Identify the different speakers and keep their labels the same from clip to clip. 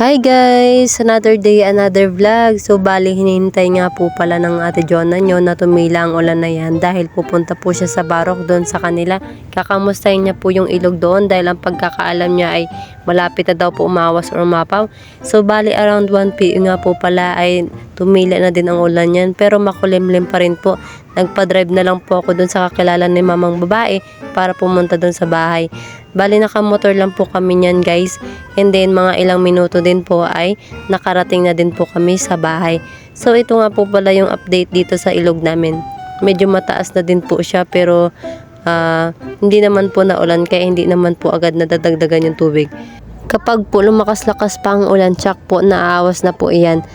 Speaker 1: Hi guys! Another day, another vlog. So bali hinihintay nga po pala ng Ate Jonah nyo na tumila ang ulan na yan dahil pupunta po siya sa Barok doon sa kanila. Kakamustahin niya po yung ilog doon dahil ang pagkakaalam niya ay malapit na daw po umawas or umapaw. So bali around 1 PM nga po pala ay tumila na din ang ulan yan pero makulimlim pa rin po. Nagpa-drive na lang po ako doon sa kakilala ni mamang babae para pumunta doon sa bahay. Bali nakamotor lang po kami niyan guys. And then mga ilang minuto din po ay nakarating na din po kami sa bahay. So ito nga po pala yung update dito sa ilog namin. Medyo mataas na din po siya pero hindi naman po naulan kaya hindi naman po agad nadadagdagan yung tubig. Kapag po lumakas-lakas pa ang ulan, tsak po naawas na po iyan.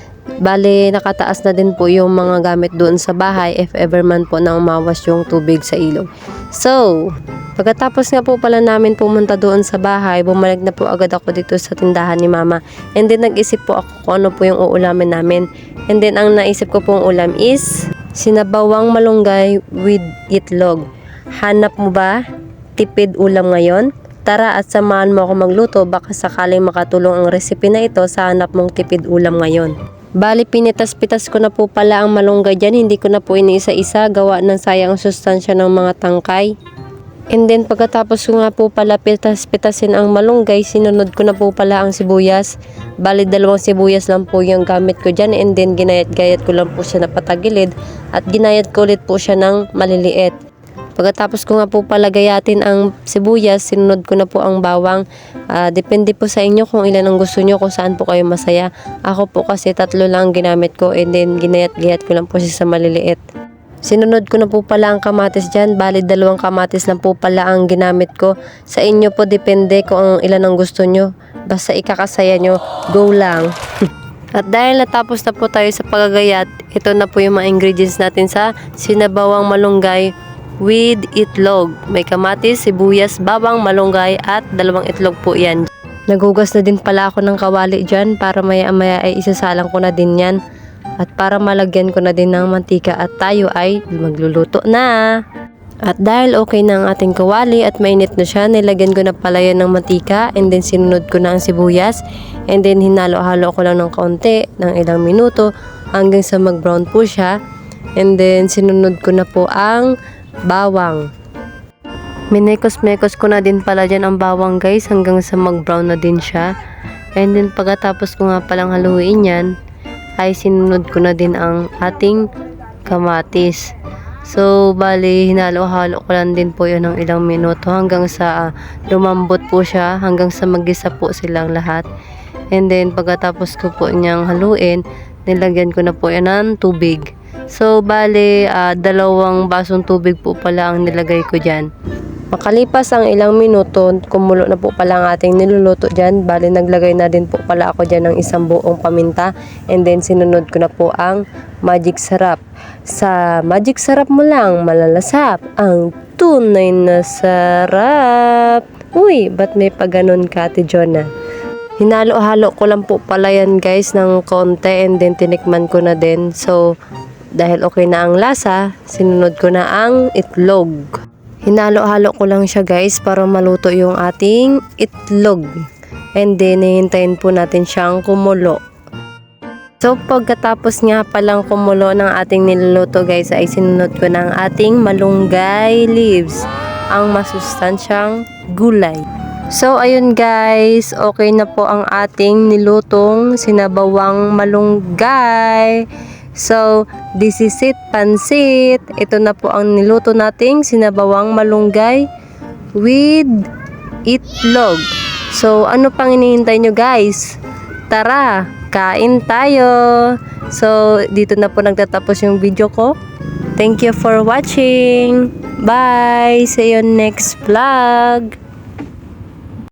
Speaker 1: Bale, nakataas na din po yung mga gamit doon sa bahay if ever man po na umawas yung tubig sa ilog. So, pagkatapos nga po pala namin pumunta doon sa bahay, bumalik na po agad ako dito sa tindahan ni mama. And then nag-isip po ako kung ano po yung uulamin namin. And then ang naisip ko pong ulam is sinabawang malunggay with itlog. Hanap mo ba? Tipid ulam ngayon? Tara at samahan mo ako magluto, baka sakaling makatulong ang recipe na ito sa hanap mong tipid ulam ngayon. Bali, pinitas-pitas ko na po pala ang malunggay dyan. Hindi ko na po iniisa-isa. Gawa ng sayang sustansya ng mga tangkay. And then, pagkatapos ko nga po pala pitas-pitasin ang malunggay, sinunod ko na po pala ang sibuyas. Bali, 2 sibuyas lang po yung gamit ko dyan. And then, ginayat-gayat ko lang po siya na patagilid. At ginayat ko ulit po siya ng maliliit. Pagkatapos ko nga po pala gayatin ang sibuyas, sinunod ko na po ang bawang. Depende po sa inyo kung ilan ang gusto nyo, kung saan po kayo masaya. Ako po kasi 3 lang ginamit ko and then ginayat-gayat ko lang po siya sa maliliit. Sinunod ko na po pala ang kamatis dyan. Bali 2 kamatis lang po pala ang ginamit ko. Sa inyo po depende kung ilan ang gusto nyo. Basta ikakasaya nyo, go lang. At dahil natapos na po tayo sa pagagayat, ito na po yung mga ingredients natin sa sinabawang malunggay with itlog. May kamatis, sibuyas, bawang, malunggay at 2 itlog po yan. Naghugas na din pala ako ng kawali dyan para maya-maya ay isasalang ko na din yan. At para malagyan ko na din ng mantika at tayo ay magluluto na. At dahil okay na ang ating kawali at mainit na siya, nilagyan ko na pala yan ng mantika and then sinunod ko na ang sibuyas and then hinalo-halo ko lang ng kaunti ng ilang minuto hanggang sa mag-brown po siya. And then sinunod ko na po ang bawang. Minekos-mekos ko na din pala dyan ang bawang guys hanggang sa mag-brown na din siya. And then pagkatapos ko nga palang haluin yan, ay sinunod ko na din ang ating kamatis. So, bali, hinalo-halo ko lang din po yun ng ilang minuto hanggang sa lumambot po siya, hanggang sa mag-isa po silang lahat. And then, pagkatapos ko po niyang haluin, nilagyan ko na po yan ng tubig. So, bali, 2 basong tubig po pala ang nilagay ko dyan. Makalipas ang ilang minuto, kumulo na po pala ang ating niluluto dyan. Bali, naglagay na din po pala ako dyan ng 1 buong paminta. And then, sinunod ko na po ang magic sarap. Sa magic sarap mo lang, malalasap ang tunay na sarap. Uy, ba't may paganon ka, Ate Jonah? Hinalo-halo ko lang po pala yan guys ng konti and then tinikman ko na din. So, dahil okay na ang lasa, sinunod ko na ang itlog. Hinalo-halo ko lang siya guys para maluto yung ating itlog. And then, hihintayin po natin siyang kumulo. So, pagkatapos nga palang kumulo ng ating niluluto guys, ay sinunod ko ng ating malunggay leaves. Ang masustansyang gulay. So, ayun guys, okay na po ang ating nilutong sinabawang malunggay. So, this is it, pansit. Ito na po ang niluto nating sinabawang malunggay with itlog. So, ano pang hinihintay nyo guys? Tara, kain tayo. So, dito na po nagtatapos yung video ko. Thank you for watching. Bye! See you next vlog.